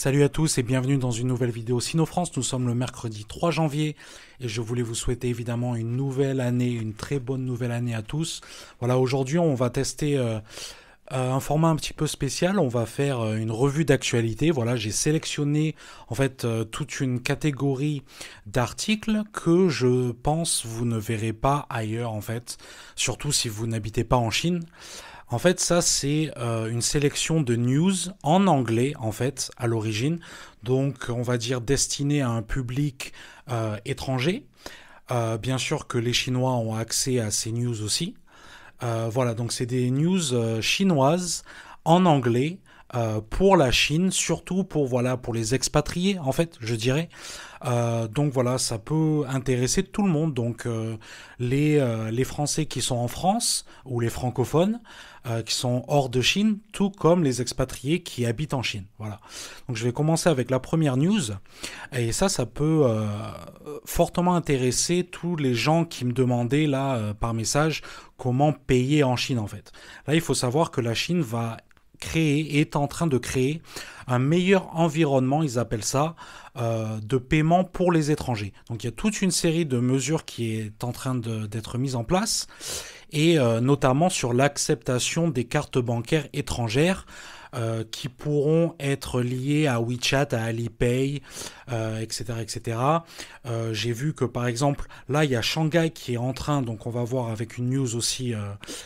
Salut à tous et bienvenue dans une nouvelle vidéo Sino-France. Nous sommes le mercredi 3 janvier et je voulais vous souhaiter évidemment une nouvelle année, une très bonne nouvelle année à tous. Voilà, aujourd'hui on va tester un format un petit peu spécial. On va faire une revue d'actualité. Voilà, j'ai sélectionné en fait toute une catégorie d'articles que je pense vous ne verrez pas ailleurs en fait, surtout si vous n'habitez pas en Chine. En fait, ça, c'est une sélection de news en anglais, en fait, à l'origine. Donc, on va dire destiné à un public étranger. Bien sûr que les Chinois ont accès à ces news aussi. Voilà, donc c'est des news chinoises en anglais pour la Chine, surtout pour, voilà, pour les expatriés, en fait, je dirais. Donc voilà, ça peut intéresser tout le monde. Donc les Français qui sont en France ou les francophones qui sont hors de Chine, tout comme les expatriés qui habitent en Chine. Voilà. Donc je vais commencer avec la première news. Et ça peut fortement intéresser tous les gens qui me demandaient là par message comment payer en Chine en fait. Là, il faut savoir que la Chine est en train de créer un meilleur environnement, ils appellent ça, de paiement pour les étrangers. Donc il y a toute une série de mesures qui est en train d'être mise en place, et notamment sur l'acceptation des cartes bancaires étrangères qui pourront être liées à WeChat, à Alipay, etc., etc. J'ai vu que par exemple, là il y a Shanghai qui est en train, donc on va voir avec une news aussi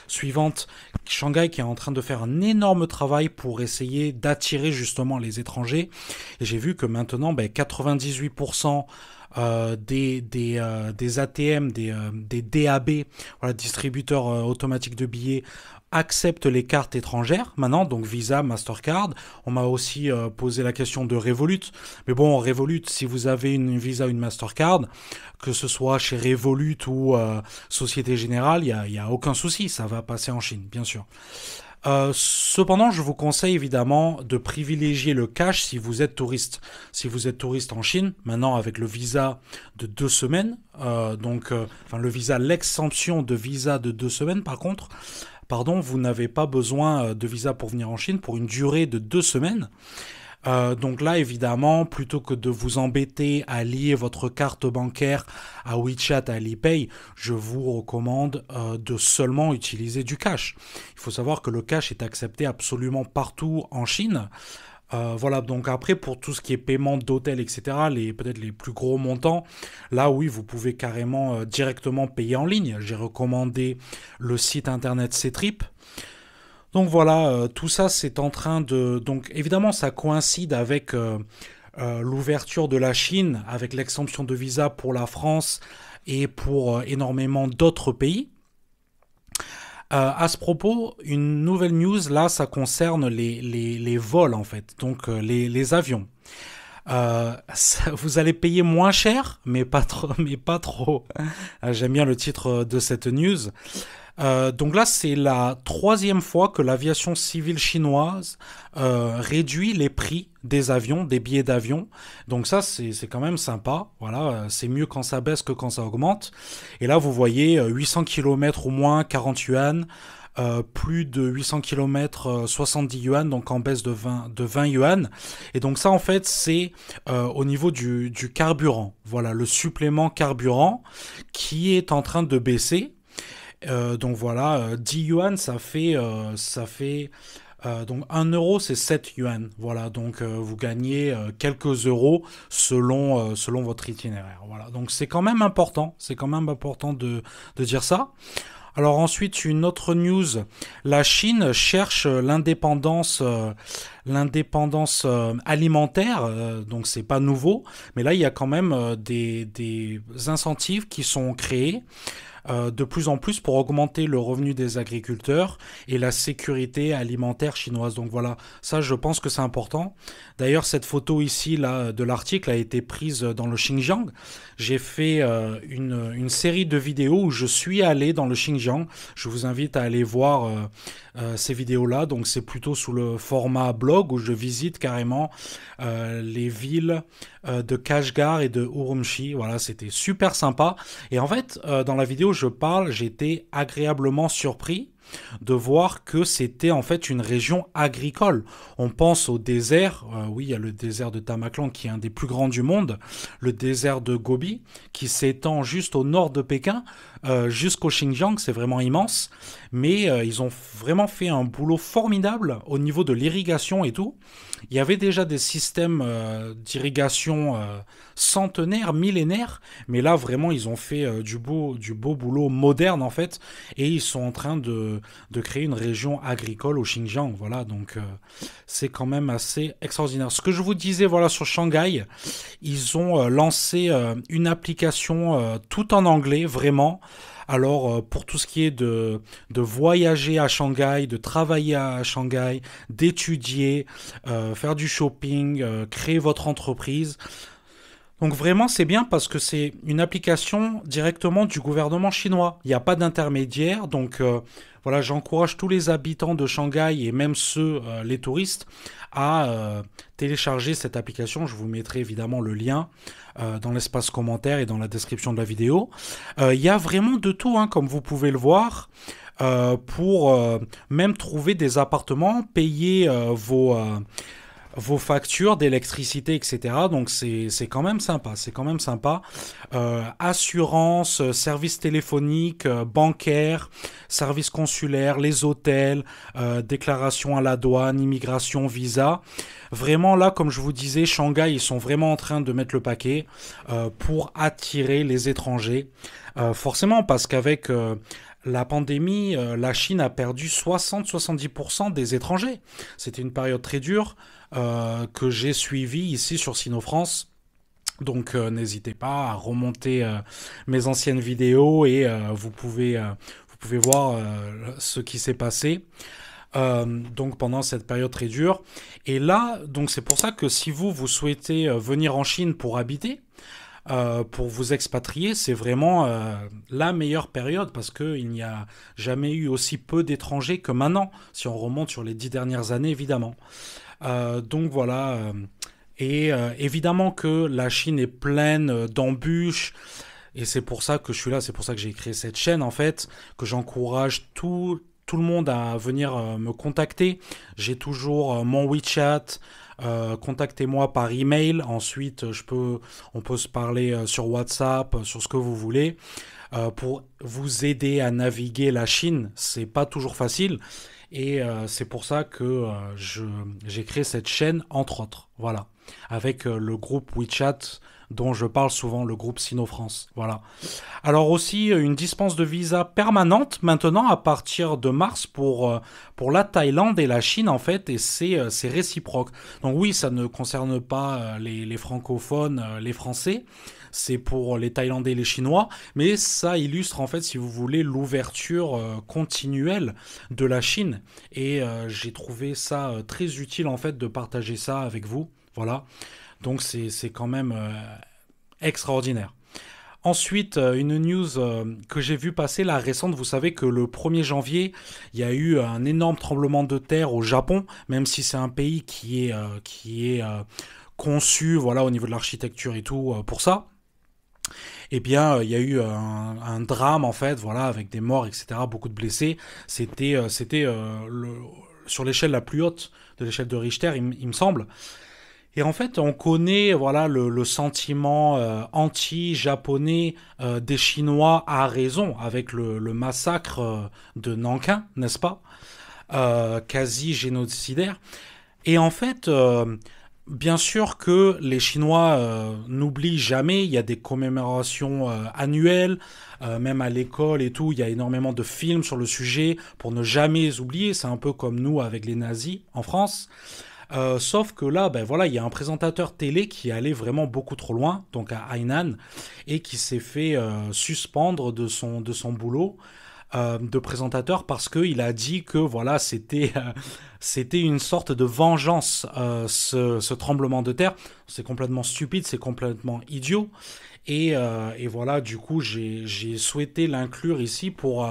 suivante, Shanghai qui est en train de faire un énorme travail pour essayer d'attirer justement les étrangers. Et j'ai vu que maintenant, 98% des ATM, des DAB, voilà, distributeurs automatiques de billets, acceptent les cartes étrangères maintenant, donc Visa, Mastercard. On m'a aussi posé la question de Revolut. Mais bon, Revolut, si vous avez une Visa, une Mastercard, que ce soit chez Revolut ou Société Générale, il y a aucun souci, ça va passer en Chine, bien sûr. Cependant, je vous conseille évidemment de privilégier le cash si vous êtes touriste. Si vous êtes touriste en Chine, maintenant avec le visa de 2 semaines, le visa, l'exemption de visa de 2 semaines, par contre, pardon, vous n'avez pas besoin de visa pour venir en Chine pour une durée de 2 semaines. Donc là, évidemment, plutôt que de vous embêter à lier votre carte bancaire à WeChat, à Alipay, je vous recommande de seulement utiliser du cash. Il faut savoir que le cash est accepté absolument partout en Chine. Voilà, donc après, pour tout ce qui est paiement d'hôtel, etc., peut-être les plus gros montants, là, oui, vous pouvez carrément directement payer en ligne. J'ai recommandé le site internet Ctrip. Donc voilà, tout ça c'est en train de... Donc évidemment ça coïncide avec l'ouverture de la Chine, avec l'exemption de visa pour la France et pour énormément d'autres pays. À ce propos, une nouvelle news, là ça concerne les vols en fait, donc les avions. Vous allez payer moins cher, mais pas trop. Mais pas trop. J'aime bien le titre de cette news. Donc là, c'est la troisième fois que l'aviation civile chinoise réduit les prix des avions, des billets d'avion. Donc ça, c'est quand même sympa. Voilà, c'est mieux quand ça baisse que quand ça augmente. Et là, vous voyez 800 km au moins 40 yuan. Plus de 800 km 70 yuan, donc en baisse de 20 yuan. Et donc ça, en fait, c'est au niveau du carburant. Voilà, le supplément carburant qui est en train de baisser. Donc voilà, 10 yuan, ça fait donc 1 euro, c'est 7 yuan. Voilà, donc vous gagnez quelques euros selon votre itinéraire. Voilà, donc c'est quand même important. C'est quand même important de dire ça. Alors ensuite, une autre news. La Chine cherche l'indépendance alimentaire, donc c'est pas nouveau, mais là il y a quand même des incentives qui sont créés de plus en plus pour augmenter le revenu des agriculteurs et la sécurité alimentaire chinoise. Donc voilà, ça je pense que c'est important. D'ailleurs, cette photo ici là de l'article a été prise dans le Xinjiang. J'ai fait une série de vidéos où je suis allé dans le Xinjiang. Je vous invite à aller voir ces vidéos-là. Donc c'est plutôt sous le format blog où je visite carrément les villes de Kashgar et de Urumqi. Voilà, c'était super sympa. Et en fait, dans la vidéo, j'ai été agréablement surpris de voir que c'était en fait une région agricole. On pense au désert, oui, il y a le désert de Tamaklan qui est un des plus grands du monde, le désert de Gobi qui s'étend juste au nord de Pékin, jusqu'au Xinjiang, c'est vraiment immense, mais ils ont vraiment fait un boulot formidable au niveau de l'irrigation et tout. Il y avait déjà des systèmes d'irrigation centenaires, millénaires, mais là vraiment ils ont fait du beau boulot moderne en fait, et ils sont en train de créer une région agricole au Xinjiang. Voilà, donc c'est quand même assez extraordinaire. Ce que je vous disais, voilà, sur Shanghai, ils ont lancé une application tout en anglais, vraiment. Alors, pour tout ce qui est de voyager à Shanghai, de travailler à Shanghai, d'étudier, faire du shopping, créer votre entreprise. Donc vraiment, c'est bien parce que c'est une application directement du gouvernement chinois. Il n'y a pas d'intermédiaire. Donc voilà, j'encourage tous les habitants de Shanghai et même ceux, les touristes, à télécharger cette application. Je vous mettrai évidemment le lien dans l'espace commentaire et dans la description de la vidéo. Il y a vraiment de tout, hein, comme vous pouvez le voir. Pour même trouver des appartements, payer vos factures d'électricité, etc. Donc c'est quand même sympa, c'est quand même sympa. Assurance, services téléphoniques, bancaires, services consulaires, les hôtels, déclaration à la douane, immigration, visa. Vraiment là, comme je vous disais, Shanghai, ils sont vraiment en train de mettre le paquet pour attirer les étrangers. Forcément, parce qu'avec la pandémie, la Chine a perdu 60-70% des étrangers. C'était une période très dure que j'ai suivie ici sur Sino-France. Donc n'hésitez pas à remonter mes anciennes vidéos et vous pouvez voir ce qui s'est passé. Donc pendant cette période très dure. Et là, donc c'est pour ça que si vous souhaitez venir en Chine pour habiter, pour vous expatrier, c'est vraiment la meilleure période parce qu'il n'y a jamais eu aussi peu d'étrangers que maintenant, si on remonte sur les 10 dernières années, évidemment. Donc voilà. Et évidemment que la Chine est pleine d'embûches. Et c'est pour ça que je suis là, c'est pour ça que j'ai créé cette chaîne, en fait, que j'encourage tout le monde à venir me contacter. J'ai toujours mon WeChat. Contactez-moi par email. Ensuite, on peut se parler sur WhatsApp, sur ce que vous voulez, pour vous aider à naviguer la Chine. C'est pas toujours facile, et c'est pour ça que j'ai créé cette chaîne, entre autres. Voilà, avec le groupe WeChat dont je parle souvent, le groupe Sino-France. Voilà. Alors aussi, une dispense de visa permanente maintenant à partir de mars pour la Thaïlande et la Chine, en fait, et c'est réciproque. Donc oui, ça ne concerne pas les francophones, les Français, c'est pour les Thaïlandais et les Chinois, mais ça illustre, en fait, si vous voulez, l'ouverture continuelle de la Chine. Et j'ai trouvé ça très utile, en fait, de partager ça avec vous. Voilà. Donc c'est quand même extraordinaire. Ensuite, une news que j'ai vu passer, la récente, vous savez que le 1er janvier, il y a eu un énorme tremblement de terre au Japon, même si c'est un pays qui est conçu, voilà, au niveau de l'architecture et tout, pour ça. Eh bien, il y a eu un drame, en fait, voilà, avec des morts, etc., beaucoup de blessés. C'était sur l'échelle la plus haute de l'échelle de Richter, il me semble. Et en fait, on connaît, voilà, le sentiment anti-japonais des Chinois à raison, avec le massacre de Nankin, n'est-ce pas, quasi génocidaire. Et en fait, bien sûr que les Chinois n'oublient jamais. Il y a des commémorations annuelles, même à l'école et tout. Il y a énormément de films sur le sujet pour ne jamais oublier. C'est un peu comme nous avec les nazis en France. Sauf que là, ben voilà, il y a un présentateur télé qui est allé vraiment beaucoup trop loin, donc à Hainan, et qui s'est fait suspendre de son boulot de présentateur parce qu'il a dit que voilà, c'était c'était une sorte de vengeance, ce tremblement de terre. C'est complètement stupide, c'est complètement idiot. Et voilà, du coup, j'ai souhaité l'inclure ici pour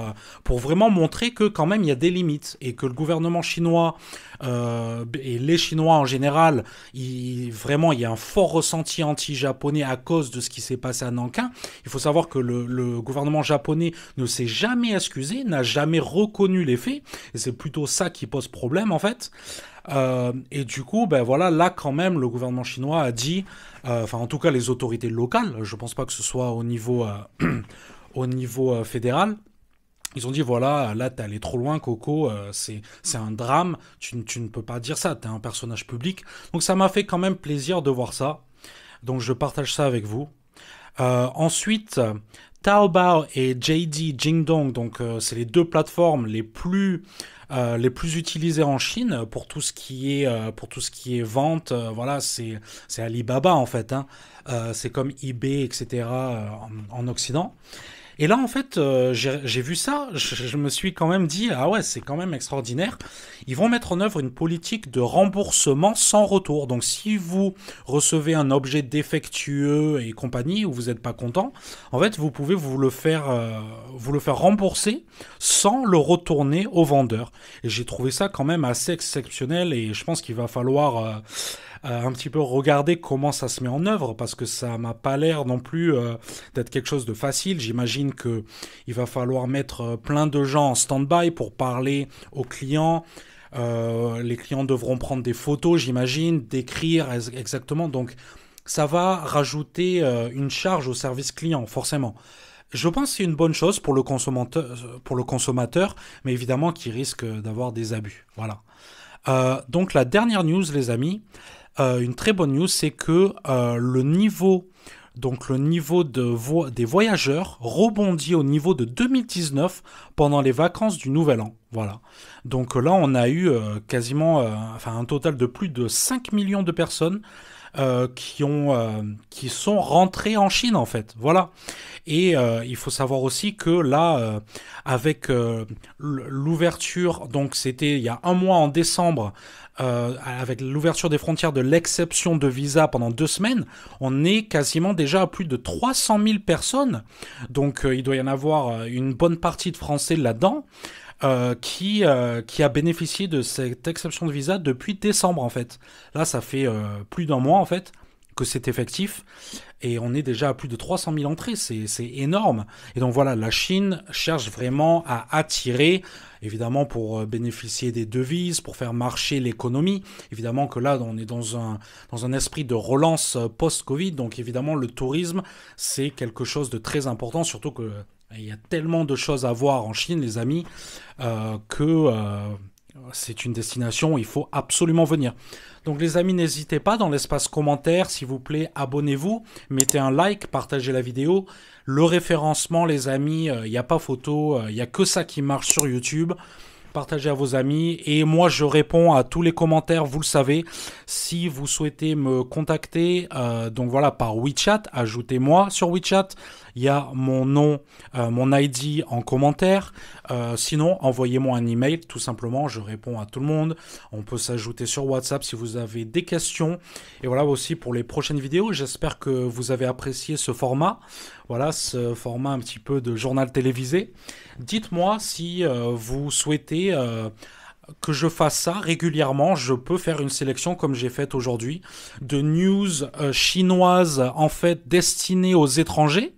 vraiment montrer que quand même il y a des limites et que le gouvernement chinois et les Chinois en général, vraiment il y a un fort ressenti anti-japonais à cause de ce qui s'est passé à Nankin. Il faut savoir que le gouvernement japonais ne s'est jamais excusé, n'a jamais reconnu les faits, et c'est plutôt ça qui pose problème en fait. Et du coup, ben voilà, là quand même, le gouvernement chinois a dit, enfin en tout cas les autorités locales, je pense pas que ce soit au niveau, au niveau fédéral, ils ont dit voilà, là t'es allé trop loin, Coco, c'est un drame, tu ne peux pas dire ça, t'es un personnage public. Donc ça m'a fait quand même plaisir de voir ça. Donc je partage ça avec vous. Ensuite, Taobao et JD Jingdong, donc c'est les deux plateformes les plus utilisées en Chine pour tout ce qui est vente. Voilà, c'est Alibaba en fait. Hein. C'est comme eBay, etc. En Occident. Et là, en fait, j'ai vu ça, je me suis quand même dit, ah ouais, c'est quand même extraordinaire. Ils vont mettre en œuvre une politique de remboursement sans retour. Donc, si vous recevez un objet défectueux et compagnie, ou vous n'êtes pas content, en fait, vous pouvez vous le faire rembourser sans le retourner au vendeur. Et j'ai trouvé ça quand même assez exceptionnel et je pense qu'il va falloir un petit peu regarder comment ça se met en œuvre parce que ça m'a pas l'air non plus d'être quelque chose de facile. J'imagine que il va falloir mettre plein de gens en stand-by pour parler aux clients. Les clients devront prendre des photos, j'imagine, décrire exactement. Donc ça va rajouter une charge au service client, forcément. Je pense que c'est une bonne chose pour le consommateur, mais évidemment qui risque d'avoir des abus. Voilà. Donc la dernière news, les amis, une très bonne news, c'est que le niveau des voyageurs rebondit au niveau de 2019 pendant les vacances du Nouvel An. Voilà. Donc là, on a eu quasiment un total de plus de 5 millions de personnes qui sont rentrés en Chine en fait. Voilà. Et il faut savoir aussi que là, avec l'ouverture, donc c'était il y a un mois en décembre, avec l'ouverture des frontières de l'exception de visa pendant 2 semaines, on est quasiment déjà à plus de 300 000 personnes. Donc il doit y en avoir une bonne partie de Français là-dedans. Qui a bénéficié de cette exception de visa depuis décembre en fait. Là, ça fait plus d'un mois en fait que c'est effectif et on est déjà à plus de 300 000 entrées, c'est énorme. Et donc voilà, la Chine cherche vraiment à attirer, évidemment pour bénéficier des devises, pour faire marcher l'économie. Évidemment que là, on est dans un esprit de relance post-Covid, donc évidemment le tourisme, c'est quelque chose de très important, surtout que il y a tellement de choses à voir en Chine, les amis, que c'est une destination où il faut absolument venir. Donc les amis, n'hésitez pas dans l'espace commentaire, s'il vous plaît, abonnez-vous, mettez un like, partagez la vidéo. Le référencement, les amis, il n'y a pas photo, il n'y a que ça qui marche sur YouTube. Partagez à vos amis et moi je réponds à tous les commentaires, vous le savez. Si vous souhaitez me contacter, donc voilà, par WeChat, ajoutez-moi sur WeChat. Il y a mon nom, mon ID en commentaire. Sinon, envoyez-moi un email, tout simplement. Je réponds à tout le monde. On peut s'ajouter sur WhatsApp si vous avez des questions. Et voilà aussi pour les prochaines vidéos. J'espère que vous avez apprécié ce format. Voilà, ce format un petit peu de journal télévisé. Dites-moi si vous souhaitez que je fasse ça régulièrement. Je peux faire une sélection comme j'ai fait aujourd'hui de news chinoises en fait destinées aux étrangers.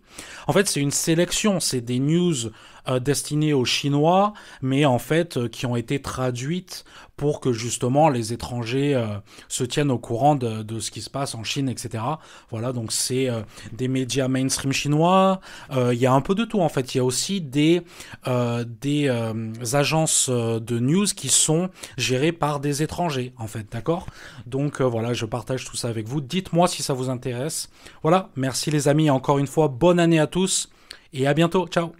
En fait, c'est une sélection, c'est des news destinées aux Chinois, mais en fait qui ont été traduites pour que justement les étrangers se tiennent au courant de ce qui se passe en Chine, etc. Voilà, donc c'est des médias mainstream chinois. Il y a un peu de tout en fait. Il y a aussi des agences de news qui sont gérées par des étrangers en fait, d'accord. Donc voilà, je partage tout ça avec vous. Dites-moi si ça vous intéresse. Voilà, merci les amis. Encore une fois, bonne année à tous et à bientôt. Ciao.